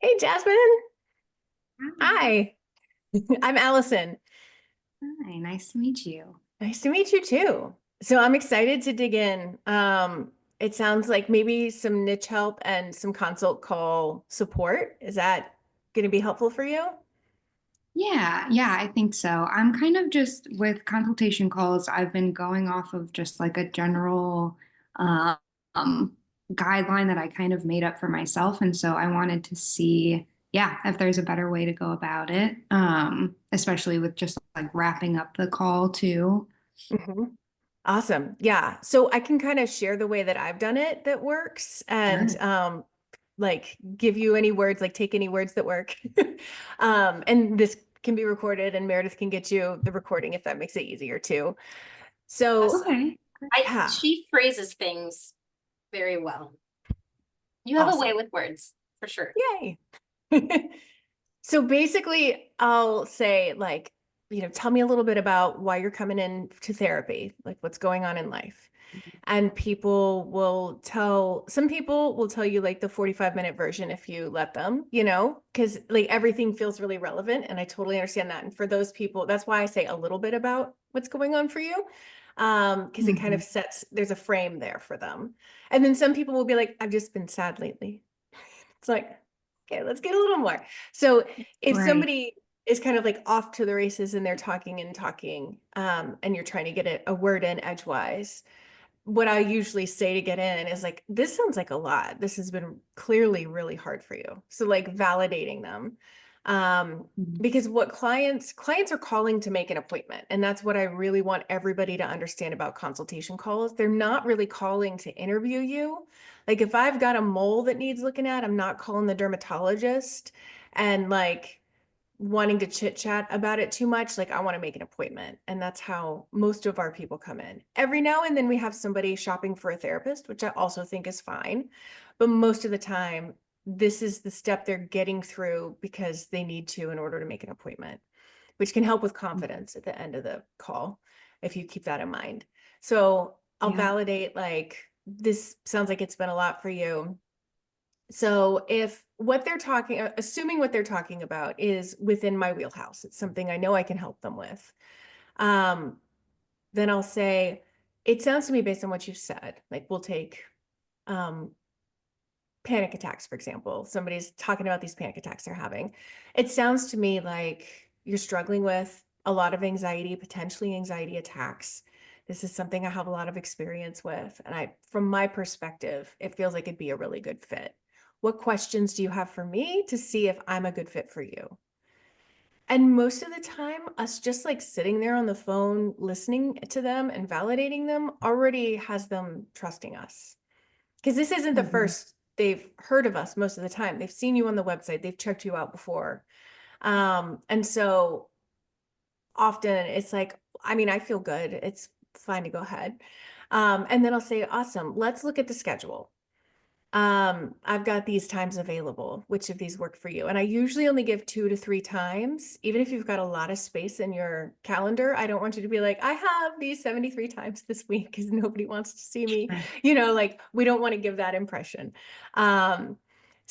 Hey, Jasmine. Hi. Hi, I'm Allison. Hi, nice to meet you. Nice to meet you too. So I'm excited to dig in. It sounds like maybe some niche help and some consult call support. Is that going to be helpful for you? Yeah, I think so. I'm kind of just with consultation calls, I've been going off of just like a general uh, um, guideline that I kind of made up for myself. And so I wanted to see, yeah, if there's a better way to go about it, especially with just like wrapping up the call too. Mhm. Awesome. Yeah. So I can kind of share the way that I've done it that works and Sure. like give you any words, like take any words that work. And this can be recorded and Meredith can get you the recording if that makes it easier too. So Awesome. Okay. yeah, She phrases things very well. You have a way awesome. with words, for sure. Yay. So basically, I'll say, like, tell me a little bit about why you're coming in to therapy, like what's going on in life. And some people will tell you like the 45-minute version if you let them, because like everything feels really relevant. And I totally understand that. And for those people, that's why I say a little bit about what's going on for you. Because it kind of Mhm. there's a frame there for them. And then some people will be like, I've just been sad lately. It's like, okay, let's get a little more. So if Right. somebody is kind of like off to the races and they're talking and talking, and you're trying to get a word in edgewise, what I usually say to get in is like, this sounds like a lot. This has been clearly really hard for you. So like validating them. Um, Mhm. because what clients are calling to make an appointment. And that's what I really want everybody to understand about consultation calls. They're not really calling to interview you. Like if I've got a mole that needs looking at, I'm not calling the dermatologist and like wanting to chit chat about it too much. Like I want to make an appointment. And that's how most of our people come in. Every now and then we have somebody shopping for a therapist, which I also think is fine. But most of the time, this is the step they're getting through because they need to in order to make an appointment, which can help with confidence at the end of the call if you keep that in mind. So I'll Yeah. validate like this sounds like it's been a lot for you. So if what they're talking, assuming what they're talking about is within my wheelhouse, it's something I know I can help them with. Um, then I'll say, it sounds to me based on what you've said, like we'll take um, panic attacks, for example. Somebody's talking about these panic attacks they're having. It sounds to me like you're struggling with a lot of anxiety, potentially anxiety attacks. This is something I have a lot of experience with. And from my perspective, it feels like it'd be a really good fit. What questions do you have for me to see if I'm a good fit for you? And most of the time, us just like sitting there on the phone, listening to them and validating them already has them trusting us. Because this isn't the Mhm. first they've heard of us most of the time. They've seen you on the website, they've checked you out before. And so often it's like, I mean, I feel good. It's fine to go ahead. And then I'll say, awesome, let's look at the schedule. I've got these times available. Which of these work for you? And I usually only give 2 to 3 times. Even if you've got a lot of space in your calendar, I don't want you to be like, I have these 73 times this week because nobody wants to see me. Sure. Like we don't want to give that impression. Um,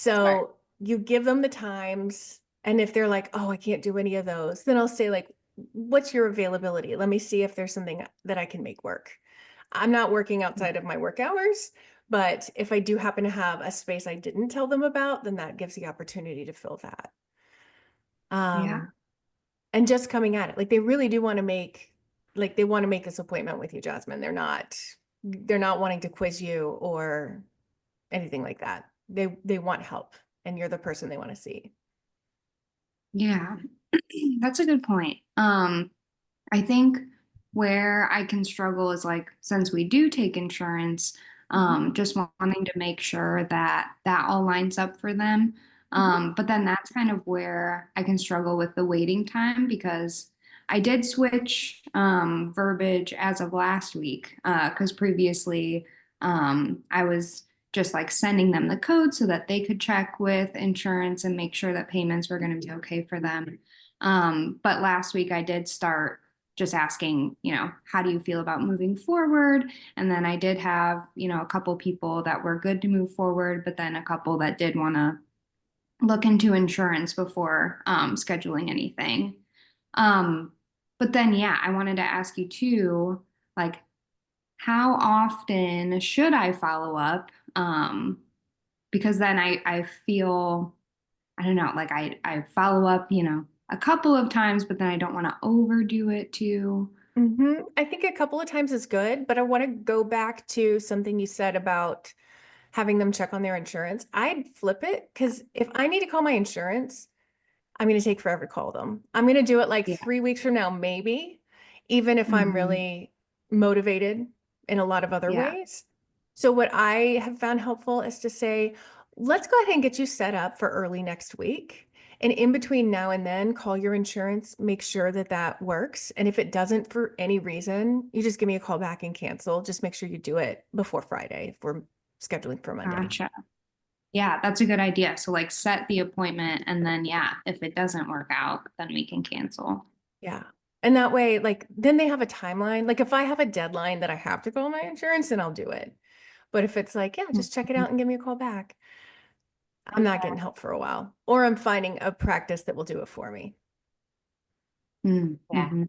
Smart. so you give them the times, and if they're like, oh, I can't do any of those, then I'll say, like, what's your availability? Let me see if there's something that I can make work. I'm not working outside of my work hours. But if I do happen to have a space I didn't tell them about, then that gives the opportunity to fill that. Yeah. Um, and just coming at it, like they really do want to they want to make this appointment with you, Jasmine. They're not wanting to quiz you or anything like that. They want help, and you're the person they want to see. Yeah. That's a good point. I think where I can struggle is like since we do take insurance, Mhm, just wanting to make sure that that all lines up for them. mhm, But then that's kind of where I can struggle with the waiting time because I did switch verbiage as of last week because previously I was just like sending them the code so that they could check with insurance and make sure that payments were going to be okay for them. But last week I did start just asking, how do you feel about moving forward? And then I did have, a couple people that were good to move forward, but then a couple that did want to look into insurance before scheduling anything. Um, but then, yeah, I wanted to ask you too, like, how often should I follow up? Because then I feel, I don't know, like I follow up, a couple of times, but then I don't want to overdo it too. I think a couple of times is good, but I want to go back to something you said about having them check on their insurance. I'd flip it because if I need to call my insurance, I'm going to take forever to call them. I'm going to do it like Yeah. 3 weeks from now, maybe, even if I'm Hmm. really motivated in a lot of other Yeah. ways. So, what I have found helpful is to say, let's go ahead and get you set up for early next week. And in between now and then, call your insurance, make sure that that works. And if it doesn't for any reason, you just give me a call back and cancel. Just make sure you do it before Friday if we're scheduling for Monday. Gotcha. Yeah, that's a good idea. So like set the appointment and then yeah, if it doesn't work out, then we can cancel. Yeah. And that way, like, then they have a timeline. Like, if I have a deadline that I have to call my insurance, then I'll do it. But if it's like, yeah, just check it out and give me a call back, I'm not getting help for a while. Or I'm finding a practice that will do it for me. Yeah. Mm-hmm.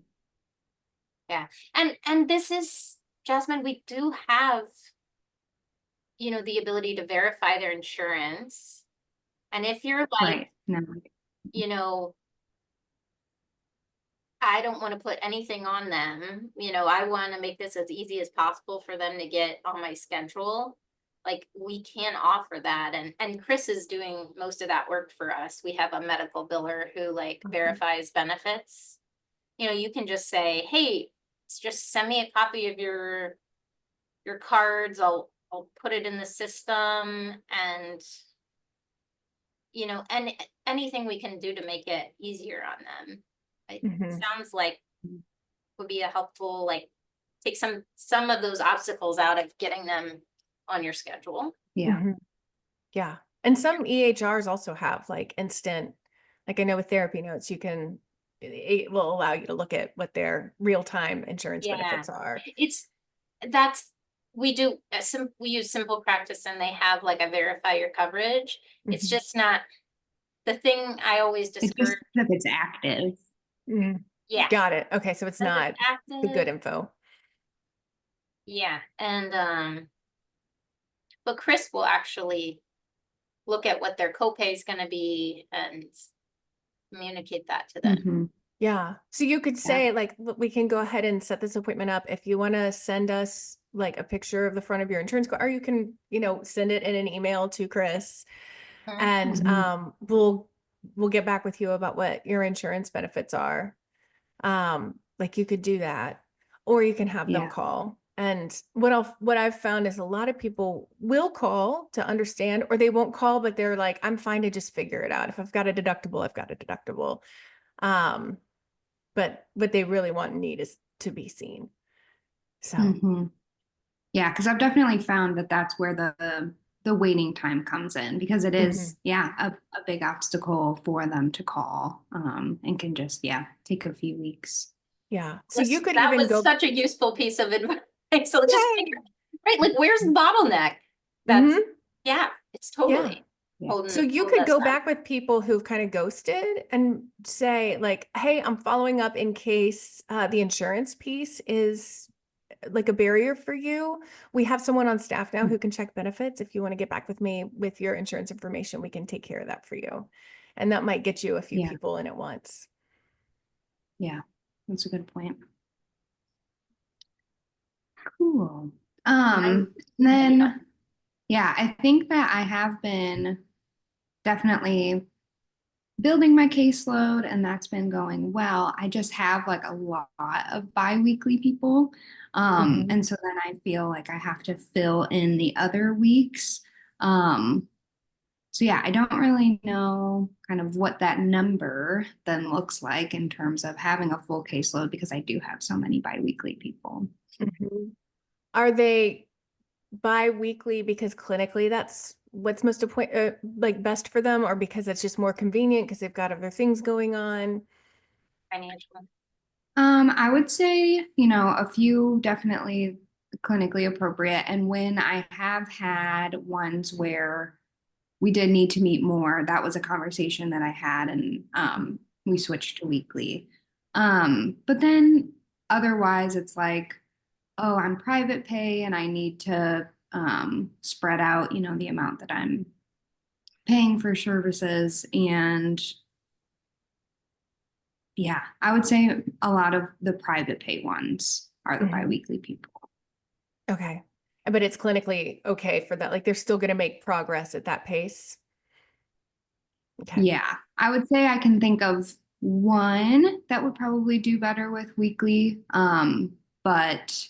Yeah. And this is, Jasmine, we do have, the ability to verify their insurance. And if you're like, Right. No. you know, I don't want to put anything on them, I want to make this as easy as possible for them to get on my schedule. Like we can offer that. And Chris is doing most of that work for us. We have a medical biller who like verifies benefits. You can just say, hey, just send me a copy of your cards. I'll put it in the system and and anything we can do to make it easier on them. It Mhm. sounds like would be a helpful, like take some of those obstacles out of getting them on your schedule. Yeah. Mhm. Yeah. And some EHRs also have like instant, like I know with therapy notes, it will allow you to look at what their real-time insurance Yeah, benefits are. it's that's we use Simple Practice and they have like a verify your coverage. It's Mhm. just not the thing I always It's just discourage. if it's active. Mhm. Yeah, Got it. Okay. So it's because it's not the good active. info. Yeah, and but Chris will actually look at what their copay is going to be and communicate that to them. Mm-hmm. Yeah. So you could Yeah. say like, "Look, we can go ahead and set this appointment up. If you want to send us like a picture of the front of your insurance card, or you can, send it in an email to Chris Mhm. and Mm-hmm. we'll get back with you about what your insurance benefits are. Like you could do that, or you can have them Yeah. call. And what I've found is a lot of people will call to understand, or they won't call, but they're like, I'm fine to just figure it out. If I've got a deductible, I've got a deductible. Um, but what they really want and need is to be seen. So, Mm-hmm. Yeah, because I've definitely found that that's where the waiting time comes in because it mhm. is, yeah, a big obstacle for them to call, and can just, yeah, take a few weeks. Yeah. So you could That even was go, such a useful piece of advice. So just yay. figure, right? Like, where's the bottleneck? That's, Hmm. yeah, it's Yeah. totally Yeah. So holding you could us go back. back with people who've kind of ghosted and say like, hey, I'm following up in case the insurance piece is like a barrier for you. We have someone on staff now who can check benefits. If you want to get back with me with your insurance information, we can take care of that for you. And that might get you a few Yeah. people in at once. Yeah. That's a good point. Cool. I'm, yeah. Then yeah, I think that I have been definitely building my caseload and that's been going well. I just have like a lot of biweekly people. Mhm. And so then I feel like I have to fill in the other weeks. Um, so yeah, I don't really know kind of what that number then looks like in terms of having a full caseload because I do have so many biweekly people. Mhm. Are they bi-weekly because clinically that's what's like best for them, or because it's just more convenient because they've got other things going on? Financial. I would say, a few definitely clinically appropriate. And when I have had ones where we did need to meet more. That was a conversation that I had, and we switched to weekly. But then otherwise it's like, oh, I'm private pay and I need to spread out, the amount that I'm paying for services. And yeah, I would say a lot of the private pay ones are the biweekly people. Okay. But it's clinically okay for that. Like they're still going to make progress at that pace. Okay. Yeah, I would say I can think of one that would probably do better with weekly, but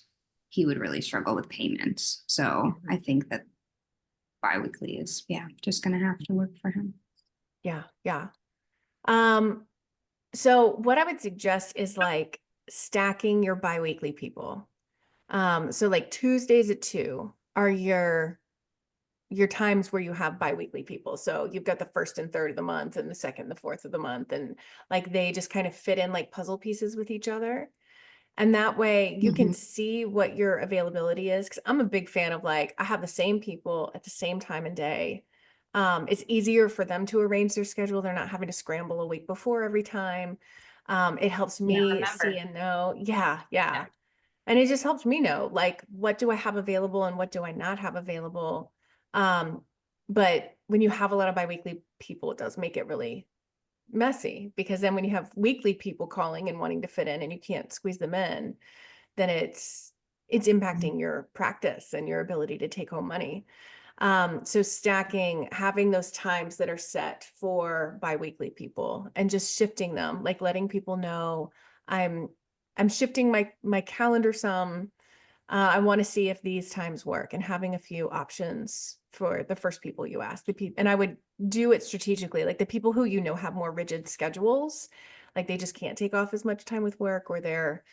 he would really struggle with payments. So I think that biweekly is, yeah, just gonna have to work for him. Yeah. Yeah. So what I would suggest is like stacking your biweekly people. So like Tuesdays at 2 are your times where you have biweekly people. So you've got the first and third of the month and the second, the fourth of the month. And like they just kind of fit in like puzzle pieces with each other. And that way you can see what your availability is. Cause I'm a big fan of like, I have the same people at the same time and day. It's easier for them to arrange their schedule. They're not having to scramble a week before every time. It helps me see and know. Yeah. And it just helps me know, like, what do I have available and what do I not have available? But when you have a lot of biweekly people, it does make it really messy because then when you have weekly people calling and wanting to fit in and you can't squeeze them in, then it's impacting your practice and your ability to take home money. So stacking, having those times that are set for biweekly people and just shifting them, like letting people know I'm shifting my calendar some. I want to see if these times work and having a few options for the first people you ask. And I would do it strategically, like the people who have more rigid schedules, like they just can't take off as much time with work or they're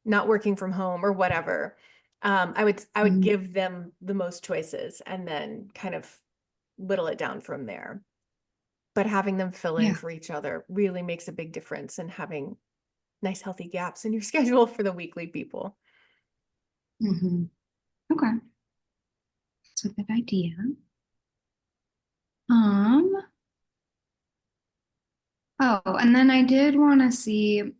not working from home or whatever. I would give them the most choices and then kind of whittle it down from there. But having them fill in for each other really makes a big difference in having nice healthy gaps in your schedule for the weekly people. Okay. That's a good idea. Oh, and then I did want to see,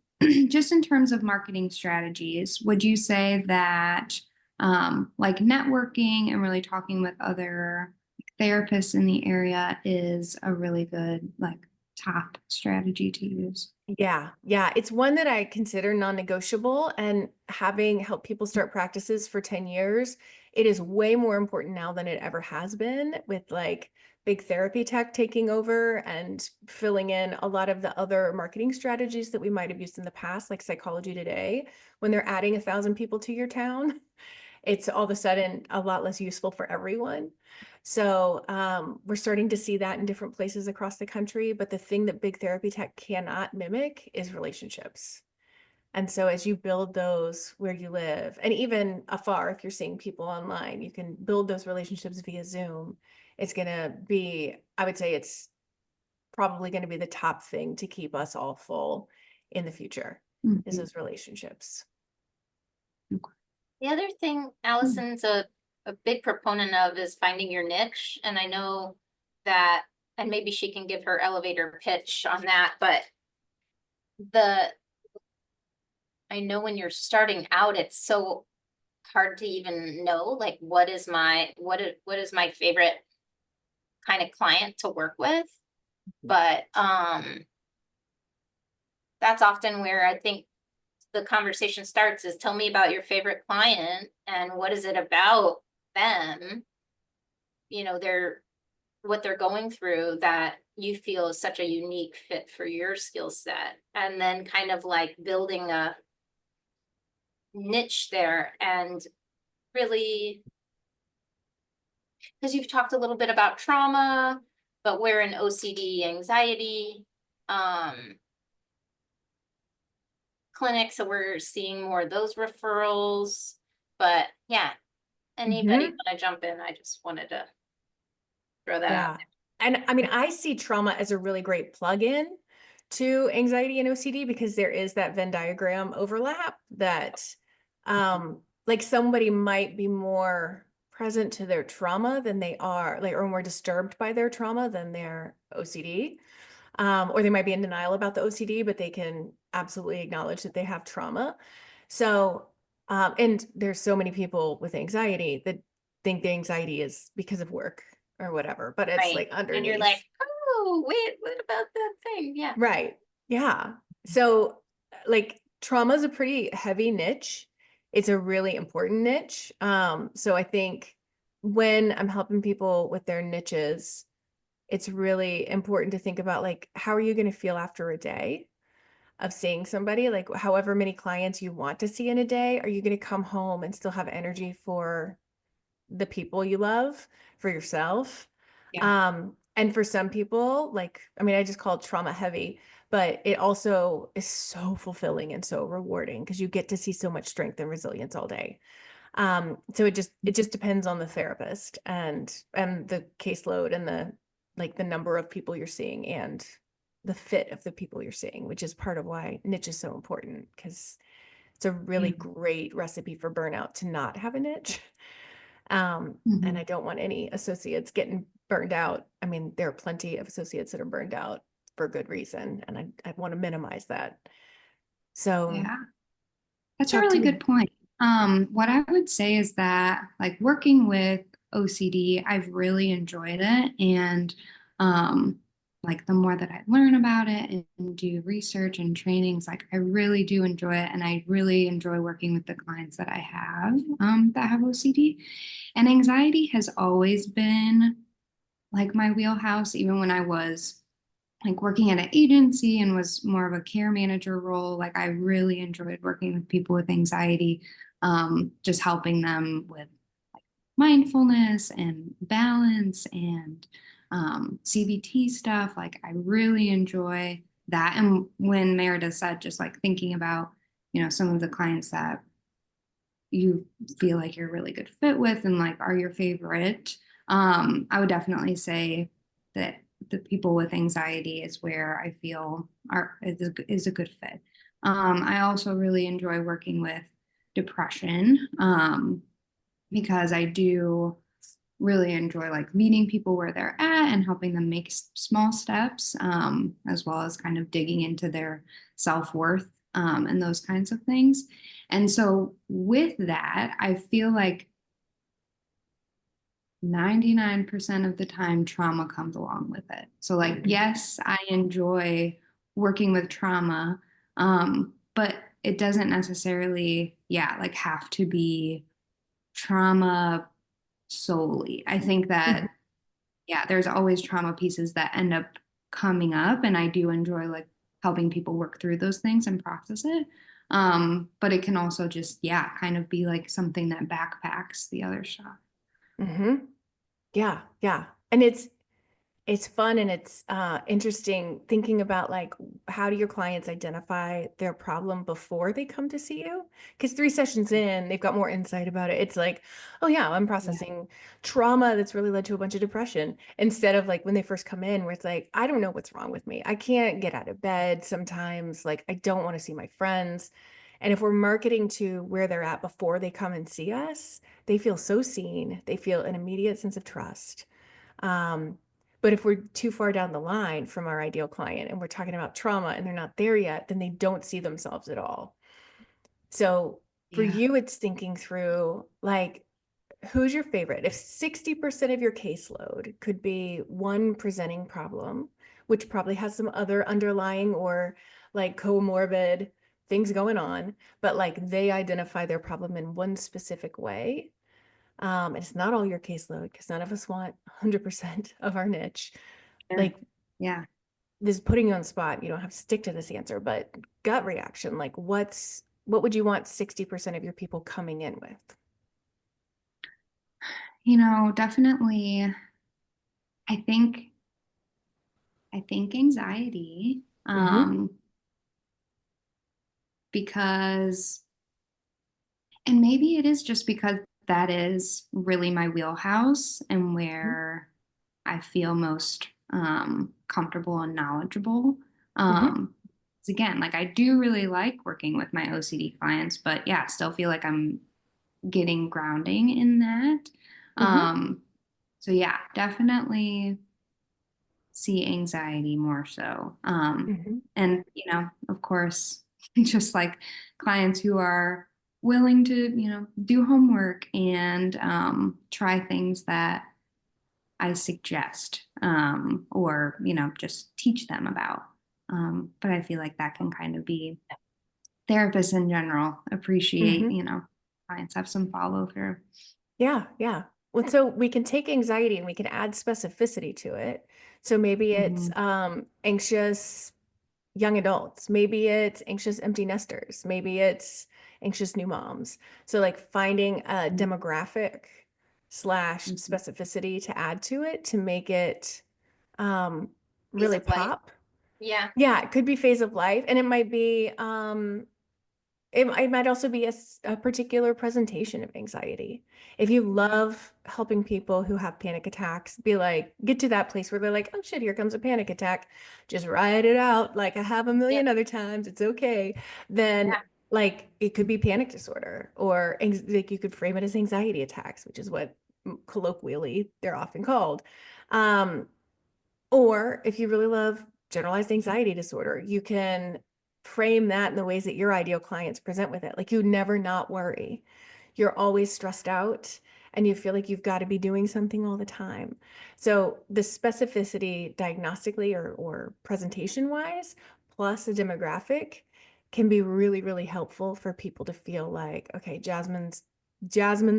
just in terms of marketing strategies, would you say that like networking and really talking with other therapists in the area is a really good like top strategy to use? Yeah. It's one that I consider non-negotiable, and having helped people start practices for 10 years, it is way more important now than it ever has been with like big therapy tech taking over and filling in a lot of the other marketing strategies that we might have used in the past, like Psychology Today, when they're adding 1,000 people to your town. It's all of a sudden a lot less useful for everyone. So we're starting to see that in different places across the country. But the thing that big therapy tech cannot mimic is relationships. And so as you build those where you live, and even afar, if you're seeing people online, you can build those relationships via Zoom. It's going to be, I would say it's probably going to be the top thing to keep us all full in the future is those relationships. The other thing Allison's a big proponent of is finding your niche. And I know that, and maybe she can give her elevator pitch on that, but I know when you're starting out, it's so hard to even know, like, what is my favorite kind of client to work with. But that's often where I think the conversation starts is tell me about your favorite client and what is it about them, what they're going through that you feel is such a unique fit for your skill set, and then kind of like building a niche there. And really, because you've talked a little bit about trauma, but we're in OCD anxiety clinic, so we're seeing more of those referrals. But yeah, anybody want to jump in? I just wanted to throw that out there. And I mean, I see trauma as a really great plug-in to anxiety and OCD because there is that Venn diagram overlap that like somebody might be more present to their trauma than they are, like, or more disturbed by their trauma than their OCD. Or they might be in denial about the OCD, but they can absolutely acknowledge that they have trauma. So, and there's so many people with anxiety that think the anxiety is because of work or whatever, but it's Right. like And you're like, underneath. oh, wait, what about that thing? Yeah. Right. Yeah. So, like, trauma is a pretty heavy niche. It's a really important niche. So I think when I'm helping people with their niches, it's really important to think about, like, how are you going to feel after a day of seeing somebody? Like, however many clients you want to see in a day, are you going to come home and still have energy for the people you love, for yourself? Yeah. And for some people, like, I mean, I just call it trauma heavy, but it also is so fulfilling and so rewarding because you get to see so much strength and resilience all day. So it just depends on the therapist and the caseload and the, like, the number of people you're seeing and the fit of the people you're seeing, which is part of why niche is so important, because it's a really Yeah. great recipe for burnout to not have a niche. And I Mhm. don't want any associates getting burned out. I mean, there are plenty of associates that are burned out for good reason, and I want to minimize that. So Yeah. That's a talk to really good me. point. What I would say is that, like, working with OCD, I've really enjoyed it. And like, the more that I learn about it and do research and trainings, like, I really do enjoy it. And I really enjoy working with the clients that I have that have OCD. And anxiety has always been like my wheelhouse, even when I was like working at an agency and was more of a care manager role. Like, I really enjoyed working with people with anxiety, just helping them with like mindfulness and balance and CBT stuff. Like, I really enjoy that. And when Meredith said, just like thinking about, some of the clients that you feel like you're a really good fit with and like are your favorite, I would definitely say that the people with anxiety is where I feel is a good fit. I also really enjoy working with depression, because I do really enjoy like meeting people where they're at and helping them make small steps, as well as kind of digging into their self-worth, and those kinds of things. And so with that, I feel like 99% of the time trauma comes along with it. So like, yes, I enjoy working with trauma, but it doesn't necessarily, yeah, like have to be trauma solely. I think Mhm. that, yeah, there's always trauma pieces that end up coming up, and I do enjoy like helping people work through those things and process it. But it can also just, yeah, kind of be like something that backpacks the other stuff. Mhm. Yeah, yeah. And it's fun and it's interesting thinking about, like, how do your clients identify their problem before they come to see you? Because 3 sessions in, they've got more insight about it. It's like, oh yeah, I'm Yeah. processing trauma that's really led to a bunch of depression. Instead of like when they first come in, where it's like, I don't know what's wrong with me. I can't get out of bed sometimes. Like, I don't want to see my friends. And if we're marketing to where they're at before they come and see us, they feel so seen. They feel an immediate sense of trust. Um, but if we're too far down the line from our ideal client and we're talking about trauma and they're not there yet, then they don't see themselves at all. So for Yeah. you, it's thinking through, like, who's your favorite? If 60% of your caseload could be one presenting problem, which probably has some other underlying or like comorbid things going on, but like they identify their problem in one specific way, it's not all your caseload because none of us want 100% of our niche. Sure. Like, Yeah. this is putting you on the spot. You don't have to stick to this answer, but gut reaction, like, what would you want 60% of your people coming in with? Definitely, I think anxiety, Mm-hmm. because, and maybe it is just because that is really my wheelhouse and where I feel most comfortable and knowledgeable. Mm-hmm. 'Cause again, like, I do really like working with my OCD clients, but yeah, still feel like I'm getting grounding in that. So yeah, definitely see anxiety more so. Mhm. And, of course, just like clients who are willing to, do homework and try things that I suggest, or, just teach them about. But I feel like that can kind of be therapists in general appreciate, Mhm. clients have some follow through. Yeah, yeah. Well, so we can take anxiety and we can add specificity to it. So maybe it's Mhm. anxious young adults, maybe it's anxious empty nesters, maybe it's anxious new moms. So like finding a demographic slash Mhm. specificity to add to it to make it um Phase really of life. pop. Yeah. Yeah, it could be phase of life, and it might be it might also be a particular presentation of anxiety. If you love helping people who have panic attacks, be like, get to that place where they're like, oh shit, here comes a panic attack. Just write it out like I have a Yeah. million other times. It's okay. Then, Yeah. like, it could be panic disorder, or like you could frame it as anxiety attacks, which is what colloquially they're often called. Um, or if you really love generalized anxiety disorder, you can frame that in the ways that your ideal clients present with it. Like you never not worry. You're always stressed out and you feel like you've got to be doing something all the time. So the specificity diagnostically or presentation wise, plus a demographic can be really, really helpful for people to feel like, okay, Jasmine's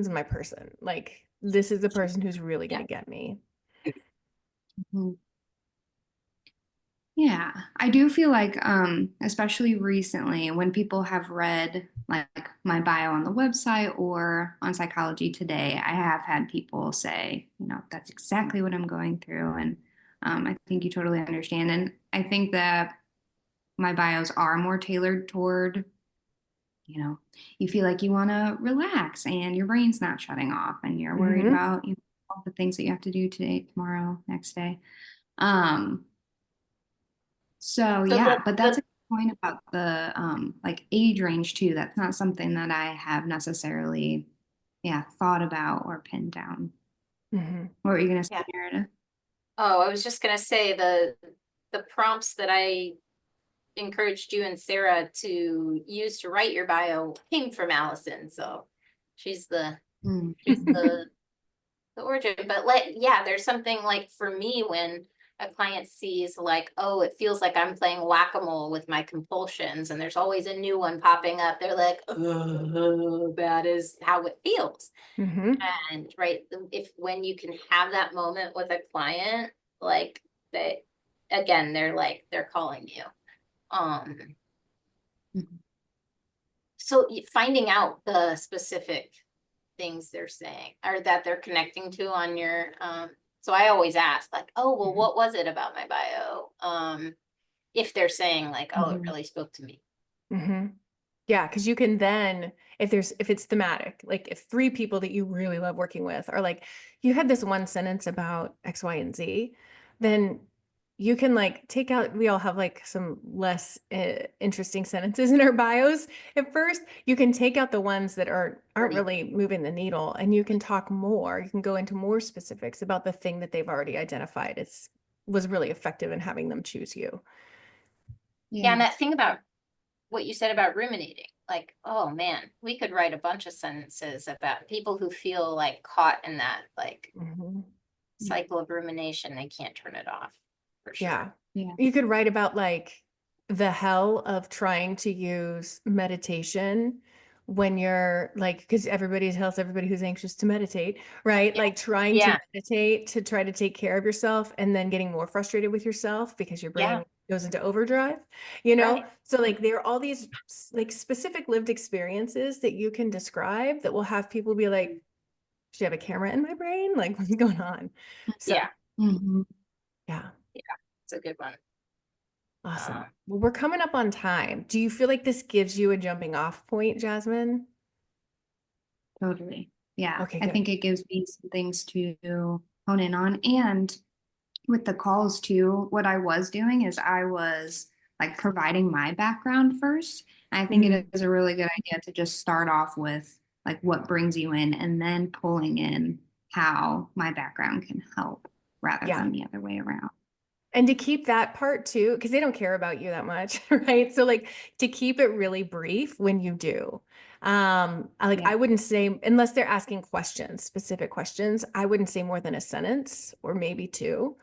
my person. Like this is the person who's really going Yeah. to get me. Mhm. Yeah, I do feel like, especially recently, when people have read like my bio on the website or on Psychology Today, I have had people say, that's exactly what I'm going through. And I think you totally understand. And I think that my bios are more tailored toward, you feel like you want to relax and your brain's not shutting off and you're worried Mm-hmm. about, all the things that you have to do today, tomorrow, next day. Um, So So yeah, but that's the a good point about the like age range too. That's not something that I have necessarily, thought about or pinned down. Mm-hmm. What were you gonna say, yeah. Meredith? Oh, I was just gonna say the prompts that I encouraged you and Sarah to use to write your bio came from Allison. So she's the Mm. she's the origin. But like, yeah, there's something like for me when a client sees like, oh, it feels like I'm playing whack-a-mole with my compulsions, and there's always a new one popping up. They're like, oh, that is how it feels. Mm-hmm. And right, if when you can have that moment with a client, like they again, they're calling you. Um, Mhm. so finding out the specific things they're saying or that they're connecting to on your so I always ask like, oh well, Mm-hmm. what was it about my bio? If they're saying like, oh, it Mhm. really spoke to me. Mm-hmm. Yeah, because you can then, if it's thematic, like if three people that you really love working with are like, you had this one sentence about X, Y, and Z, then you can like take out, we all have like some less interesting sentences in our bios. At first, you can take out the ones that aren't Right. really moving the needle and you can talk more. You can go into more specifics about the thing that they've already identified as was really effective in having them choose you. Yeah, and Yeah. that thing about what you said about ruminating, like, oh man, we could write a bunch of sentences about people who feel like caught in that like Mm-hmm. cycle of rumination. They can't turn it off for sure. Yeah. Yeah. You could write about like the hell of trying to use meditation when you're like, because everybody tells everybody who's anxious to meditate, right? Yeah. Like trying to Yeah. meditate to try to take care of yourself and then getting more frustrated with yourself because your Yeah. brain goes into overdrive, you know? Right. So like there are all these like specific lived experiences that you can describe that will have people be like, should I have a camera in my brain? Like what's going on? So Yeah. Mhm. yeah. Yeah. It's a good one. Awesome. Um, Well, we're coming up on time. Do you feel like this gives you a jumping off point, Jasmine? Totally. Yeah. Okay, I good. think it gives me some things to hone in on. And with the calls too, what I was doing is I was like providing my background first. I think it Mm, is a really good idea to just start off with like what brings you in and then pulling in how my background can help rather Yeah. than the other way around. And to keep that part too, because they don't care about you that much, right? So like to keep it really brief when you do. Yeah. I wouldn't say, unless they're asking questions, specific questions, I wouldn't say more than a sentence or maybe two.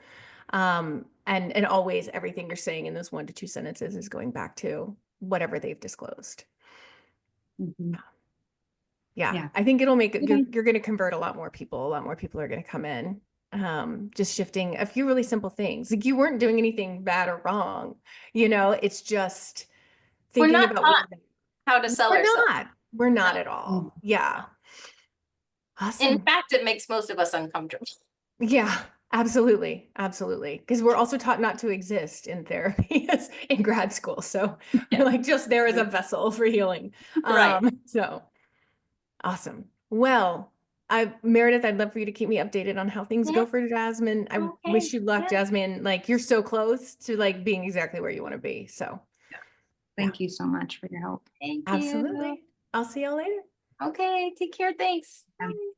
And always everything you're saying in those 1 to 2 sentences is going back to whatever they've disclosed. Mhm. Yeah, Yeah. I think it'll make it, Okay. you're going to convert a lot more people. A lot more people are going to come in. Just shifting a few really simple things. Like you weren't doing anything bad or wrong, it's just We're thinking not about taught how to sell ourselves. we're not No. at all. Yeah. In Awesome. fact, it makes most of us uncomfortable. Yeah, absolutely. Absolutely. Because we're also taught not to exist in therapy as in grad school. So we're like just there as a vessel for healing. Right. So awesome. Well, Meredith, I'd love for you to keep me updated on how things Yeah. go for Jasmine. I Okay. wish you luck, Yeah. Jasmine. Like you're so close to like being exactly where you want to be. So Thank you so much for your help. Thank you. absolutely. I'll see y'all later. Okay, take care. Thanks. Bye. Bye.